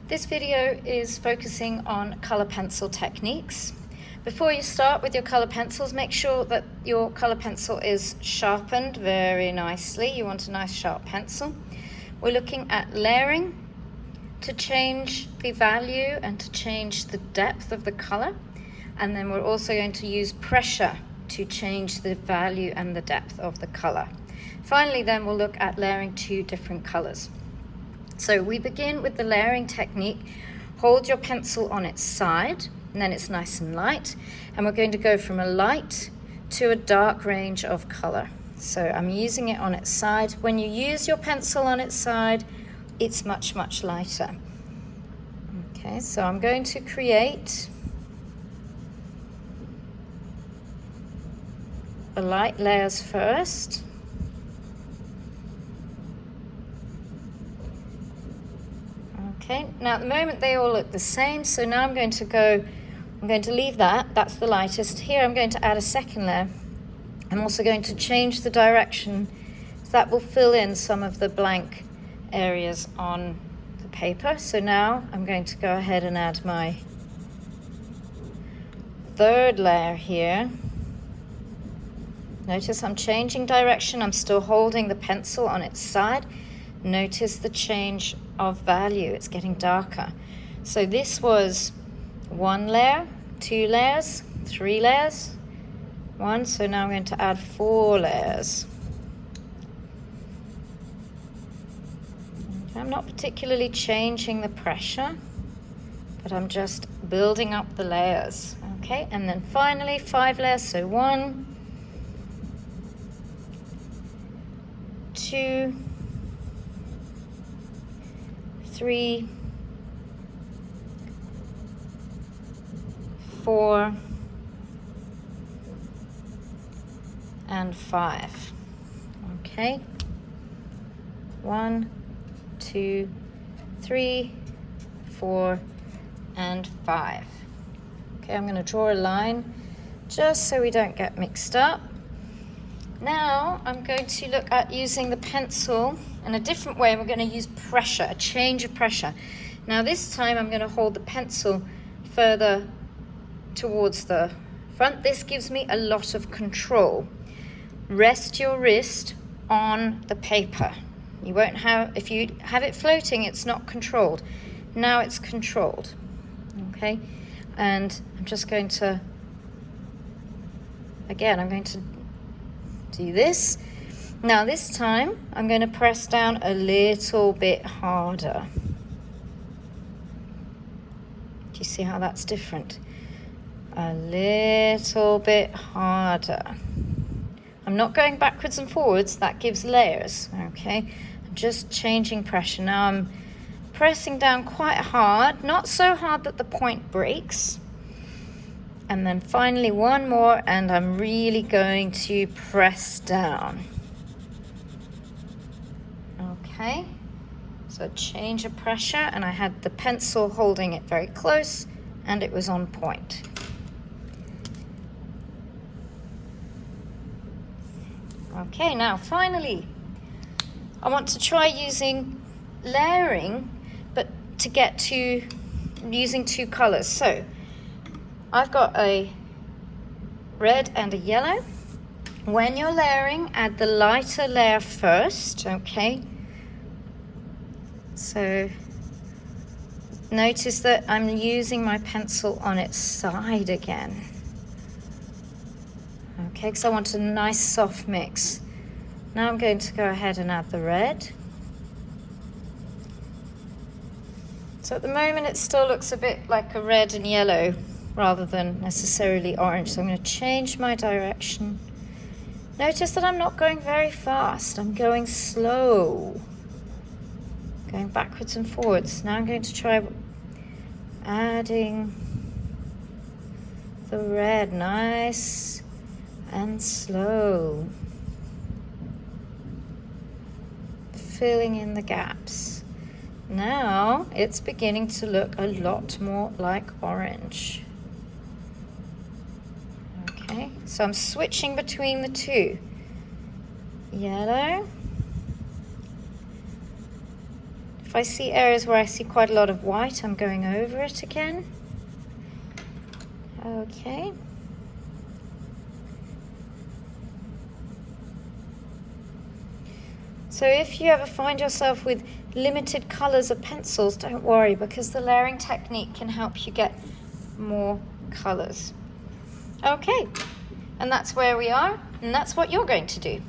This video is focusing on color pencil techniques. Before you start with your color pencils, make sure that your color pencil is sharpened very nicely. You want a nice sharp pencil. We're looking at layering to change the value and to change the depth of the color. And then we're also going to use pressure to change the value and the depth of the color. Finally, then we'll look at layering two different colors. So we begin with the layering technique. Hold your pencil on its side, and then it's nice and light. And we're going to go from a light to a dark range of color. So I'm using it on its side. When you use your pencil on its side, it's much, much lighter. Okay, so I'm going to create the light layers first. Okay, now at the moment they all look the same, so now I'm going to leave that, that's the lightest. Here I'm going to add a second layer. I'm also going to change the direction, so that will fill in some of the blank areas on the paper. So now I'm going to go ahead and add my third layer here. Notice I'm changing direction, I'm still holding the pencil on its side. Notice the change of value, it's getting darker. So this was one layer, two layers, three layers, one, so now I'm going to add 4 layers. Okay, I'm not particularly changing the pressure, but I'm just building up the layers. Okay, and then finally 5 layers, so 1, 2, 3, 4, and 5. Okay, 1, 2, 3, 4, and 5. Okay, I'm going to draw a line just so we don't get mixed up. Now I'm going to look at using the pencil in a different way. We're going to use pressure, a change of pressure. Now this time I'm going to hold the pencil further towards the front. This gives me a lot of control. Rest your wrist on the paper. You won't have, if you have it floating, it's not controlled. Now it's controlled. Okay, and I'm just going to, again, I'm going to do this. Now this time I'm going to press down a little bit harder. Do you see how that's different? A little bit harder. I'm not going backwards and forwards, that gives layers. Okay, I'm just changing pressure. Now I'm pressing down quite hard, not so hard that the point breaks. And then finally one more, and I'm really going to press down. Okay, so change of pressure, and I had the pencil holding it very close, and it was on point. Okay, now finally, I want to try using layering, but to get to using 2 colors. So I've got a red and a yellow. When you're layering, add the lighter layer first, okay? So notice that I'm using my pencil on its side again. Okay, because I want a nice soft mix. Now I'm going to go ahead and add the red. So at the moment it still looks a bit like a red and yellow rather than necessarily orange. So I'm going to change my direction. Notice that I'm not going very fast. I'm going slow. Going backwards and forwards. Now I'm going to try adding the red, nice and slow. Filling in the gaps. Now it's beginning to look a lot more like orange. Okay, so I'm switching between the 2. Yellow, If I see areas where I see quite a lot of white, I'm going over it again. Okay. So if you ever find yourself with limited colors of pencils, don't worry, because the layering technique can help you get more colors. Okay, and that's where we are, and that's what you're going to do.